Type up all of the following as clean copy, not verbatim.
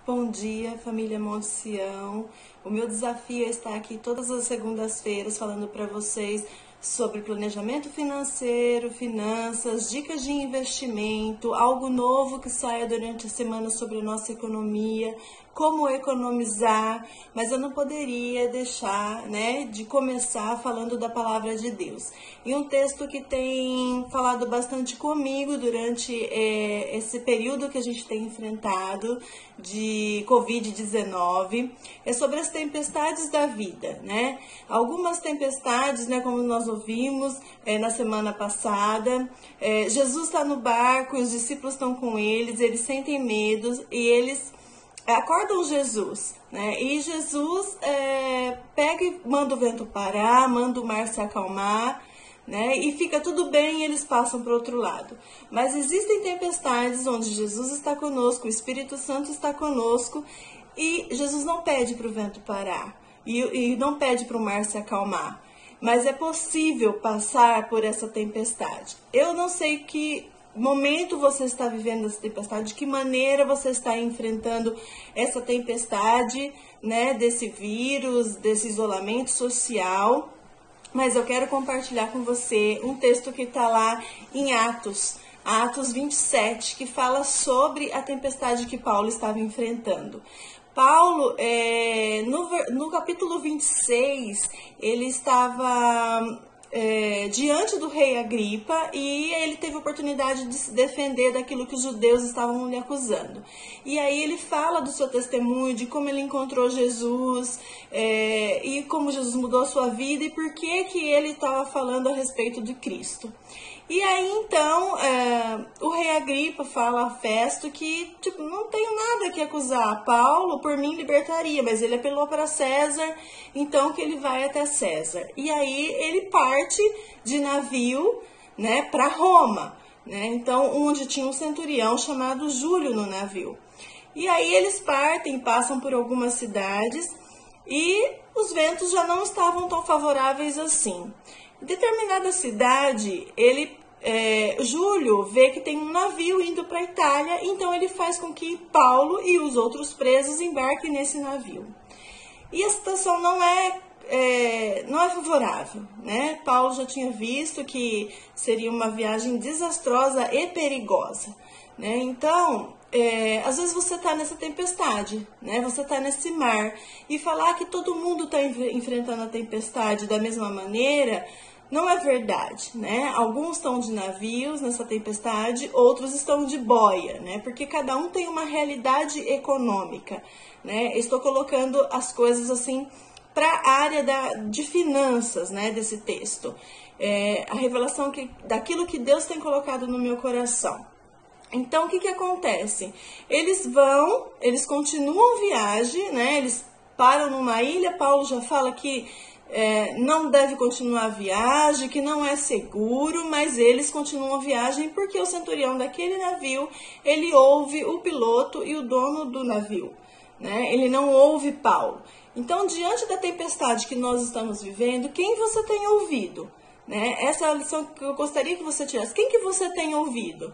Bom dia, família Monte Sião. O meu desafio é estar aqui todas as segundas-feiras falando para vocês sobre planejamento financeiro, finanças, dicas de investimento, algo novo que saia durante a semana sobre a nossa economia, como economizar, mas eu não poderia deixar, de começar falando da palavra de Deus. E um texto que tem falado bastante comigo durante esse período que a gente tem enfrentado de Covid-19 é sobre as tempestades da vida, Algumas tempestades, como nós ouvimos na semana passada, Jesus está no barco, os discípulos estão com eles sentem medo e eles acordam Jesus, E Jesus pega e manda o vento parar, manda o mar se acalmar, E fica tudo bem e eles passam para o outro lado. Mas existem tempestades onde Jesus está conosco, o Espírito Santo está conosco e Jesus não pede para o vento parar e não pede para o mar se acalmar. Mas é possível passar por essa tempestade. Eu não sei que momento você está vivendo essa tempestade, de que maneira você está enfrentando essa tempestade, desse vírus, desse isolamento social, mas eu quero compartilhar com você um texto que está lá em Atos 27, que fala sobre a tempestade que Paulo estava enfrentando. Paulo, no capítulo 26, ele estava diante do rei Agripa e ele teve a oportunidade de se defender daquilo que os judeus estavam lhe acusando. E aí ele fala do seu testemunho, de como ele encontrou Jesus e como Jesus mudou a sua vida e por que ele estava falando a respeito de Cristo. E aí então o rei Agripa fala a Festo que não tenho nada que acusar Paulo, por mim libertaria, mas ele apelou para César, então que ele vai até César. E aí ele parte de navio para Roma, então onde tinha um centurião chamado Júlio no navio. E aí eles partem, passam por algumas cidades e os ventos já não estavam tão favoráveis assim. Em determinada cidade, Júlio vê que tem um navio indo para a Itália, então ele faz com que Paulo e os outros presos embarquem nesse navio. E a situação não é favorável, Paulo já tinha visto que seria uma viagem desastrosa e perigosa, Então, às vezes você está nessa tempestade, Você está nesse mar e falar que todo mundo está enfrentando a tempestade da mesma maneira não é verdade, Alguns estão de navios nessa tempestade, outros estão de boia, Porque cada um tem uma realidade econômica, Estou colocando as coisas assim para a área de finanças, desse texto. A revelação daquilo que Deus tem colocado no meu coração. Então, o que acontece? Eles continuam a viagem, Eles param numa ilha, Paulo já fala que não deve continuar a viagem, que não é seguro, mas eles continuam a viagem porque o centurião daquele navio, ele ouve o piloto e o dono do navio, Ele não ouve Paulo. Então, diante da tempestade que nós estamos vivendo, quem você tem ouvido? Essa é a lição que eu gostaria que você tirasse. Quem que você tem ouvido?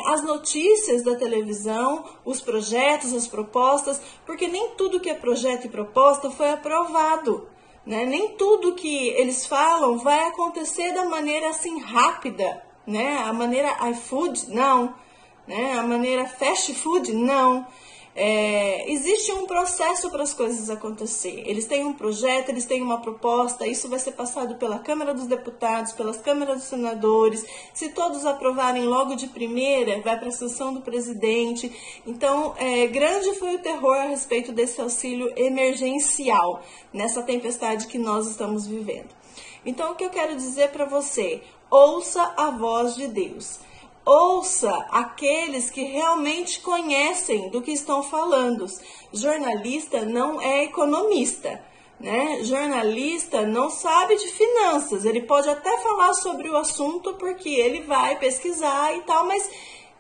As notícias da televisão, os projetos, as propostas, porque nem tudo que é projeto e proposta foi aprovado. Nem tudo que eles falam vai acontecer da maneira assim rápida, A maneira iFood, não. A maneira fast food, não. Existe um processo para as coisas acontecer. Eles têm um projeto, eles têm uma proposta, isso vai ser passado pela Câmara dos Deputados, pelas Câmaras dos Senadores. Se todos aprovarem logo de primeira, vai para a sanção do presidente. Então, grande foi o terror a respeito desse auxílio emergencial nessa tempestade que nós estamos vivendo. Então, o que eu quero dizer para você? Ouça a voz de Deus. Ouça aqueles que realmente conhecem do que estão falando. Jornalista não é economista, Jornalista não sabe de finanças. Ele pode até falar sobre o assunto porque ele vai pesquisar e tal, mas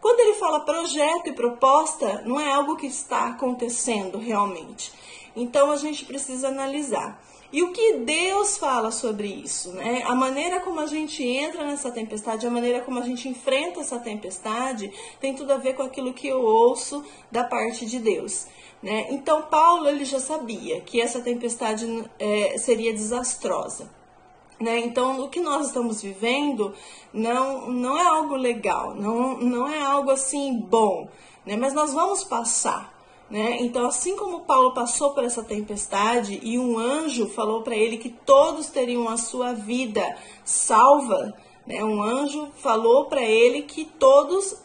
quando ele fala projeto e proposta, não é algo que está acontecendo realmente. Então, a gente precisa analisar. E o que Deus fala sobre isso, né? A maneira como a gente entra nessa tempestade, a maneira como a gente enfrenta essa tempestade, tem tudo a ver com aquilo que eu ouço da parte de Deus, né? Então, Paulo, ele já sabia que essa tempestade seria desastrosa, né? Então, o que nós estamos vivendo não é algo legal, não é algo assim bom, né? Mas nós vamos passar. Né? Então, assim como Paulo passou por essa tempestade e um anjo falou para ele que todos teriam a sua vida salva, né? Um anjo falou para ele que todos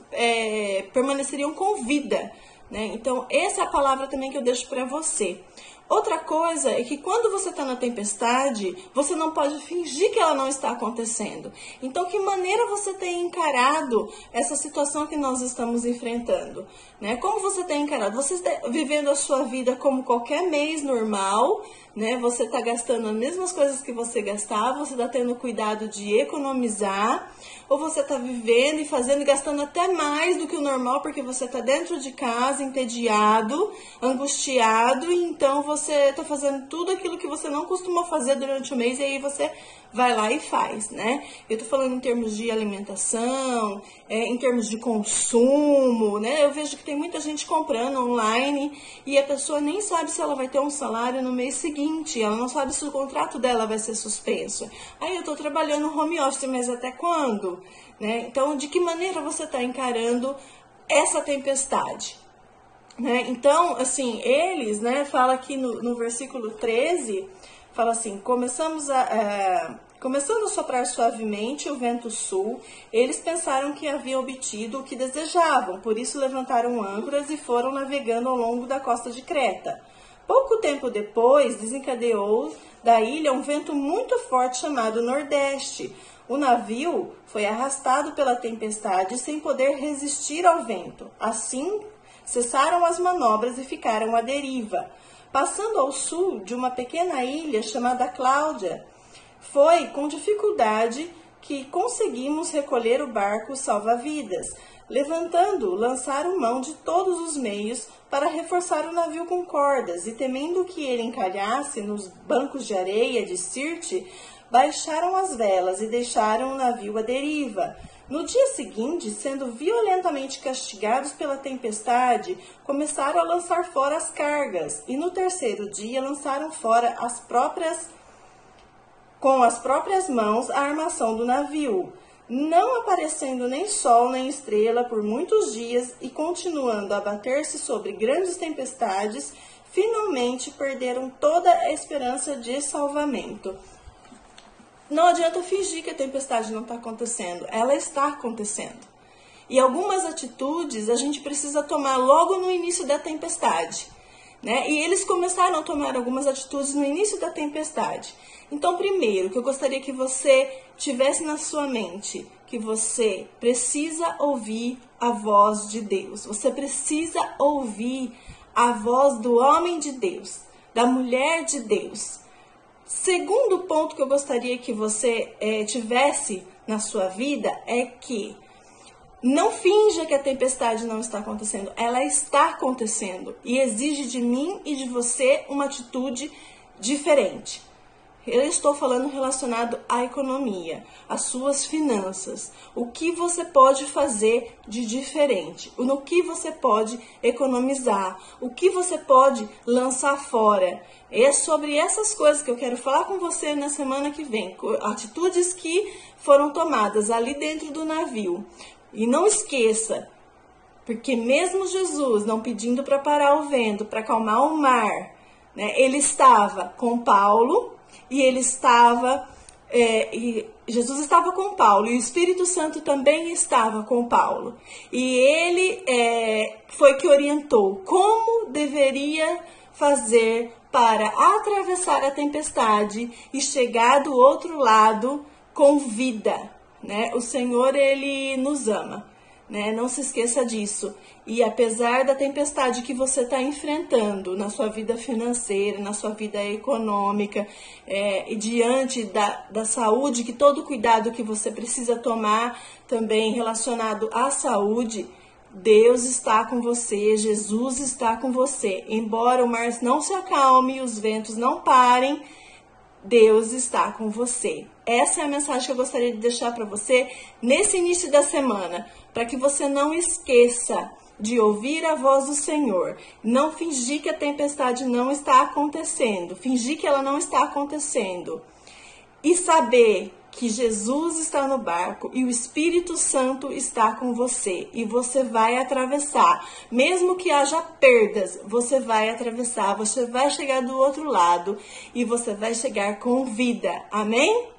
permaneceriam com vida, né? Então, essa é a palavra também que eu deixo para você. Outra coisa é que quando você está na tempestade, você não pode fingir que ela não está acontecendo. Então, que maneira você tem encarado essa situação que nós estamos enfrentando, né? Como você tem encarado? Você está vivendo a sua vida como qualquer mês normal, né? Você está gastando as mesmas coisas que você gastava, você está tendo cuidado de economizar, ou você está vivendo e fazendo e gastando até mais do que o normal, porque você está dentro de casa, entediado, angustiado, e então você está fazendo tudo aquilo que você não costuma fazer durante o mês, e aí você vai lá e faz, né? Eu tô falando em termos de alimentação, em termos de consumo, né? Eu vejo que tem muita gente comprando online e a pessoa nem sabe se ela vai ter um salário no mês seguinte, ela não sabe se o contrato dela vai ser suspenso. Aí eu tô trabalhando home office, mas até quando? Né? Então, de que maneira você está encarando essa tempestade? Né? Então, assim, eles, né, fala aqui no versículo 13, fala assim, começando a soprar suavemente o vento sul, eles pensaram que haviam obtido o que desejavam, por isso levantaram âncoras e foram navegando ao longo da costa de Creta. Pouco tempo depois, desencadeou da ilha um vento muito forte chamado Nordeste. O navio foi arrastado pela tempestade sem poder resistir ao vento. Assim, cessaram as manobras e ficaram à deriva. Passando ao sul de uma pequena ilha chamada Cláudia, foi com dificuldade que conseguimos recolher o barco salva-vidas. Levantando, lançaram mão de todos os meios para reforçar o navio com cordas, e temendo que ele encalhasse nos bancos de areia de Sirte, baixaram as velas e deixaram o navio à deriva. No dia seguinte, sendo violentamente castigados pela tempestade, começaram a lançar fora as cargas, e no terceiro dia lançaram fora com as próprias mãos a armação do navio, não aparecendo nem sol nem estrela por muitos dias e continuando a bater-se sobre grandes tempestades, finalmente perderam toda a esperança de salvamento. Não adianta fingir que a tempestade não está acontecendo, ela está acontecendo. E algumas atitudes a gente precisa tomar logo no início da tempestade, né? E eles começaram a tomar algumas atitudes no início da tempestade. Então, primeiro, que eu gostaria que você tivesse na sua mente, que você precisa ouvir a voz de Deus. Você precisa ouvir a voz do homem de Deus, da mulher de Deus. Segundo ponto que eu gostaria que você tivesse na sua vida é que não finja que a tempestade não está acontecendo. Ela está acontecendo e exige de mim e de você uma atitude diferente. Eu estou falando relacionado à economia, às suas finanças. O que você pode fazer de diferente? No que você pode economizar? O que você pode lançar fora? É sobre essas coisas que eu quero falar com você na semana que vem. Atitudes que foram tomadas ali dentro do navio. E não esqueça, porque mesmo Jesus não pedindo para parar o vento, para acalmar o mar, né, ele estava com Paulo. E ele estava, Jesus estava com Paulo, e o Espírito Santo também estava com Paulo. E ele foi que orientou como deveria fazer para atravessar a tempestade e chegar do outro lado com vida, né? O Senhor, ele nos ama, né? Não se esqueça disso. E apesar da tempestade que você está enfrentando na sua vida financeira, na sua vida econômica, e diante da saúde, que todo cuidado que você precisa tomar também relacionado à saúde, Deus está com você, Jesus está com você. Embora o mar não se acalme, os ventos não parem, Deus está com você. Essa é a mensagem que eu gostaria de deixar para você nesse início da semana, para que você não esqueça de ouvir a voz do Senhor, não fingir que a tempestade não está acontecendo, fingir que ela não está acontecendo, e saber que Jesus está no barco e o Espírito Santo está com você, e você vai atravessar, mesmo que haja perdas, você vai atravessar, você vai chegar do outro lado e você vai chegar com vida, amém?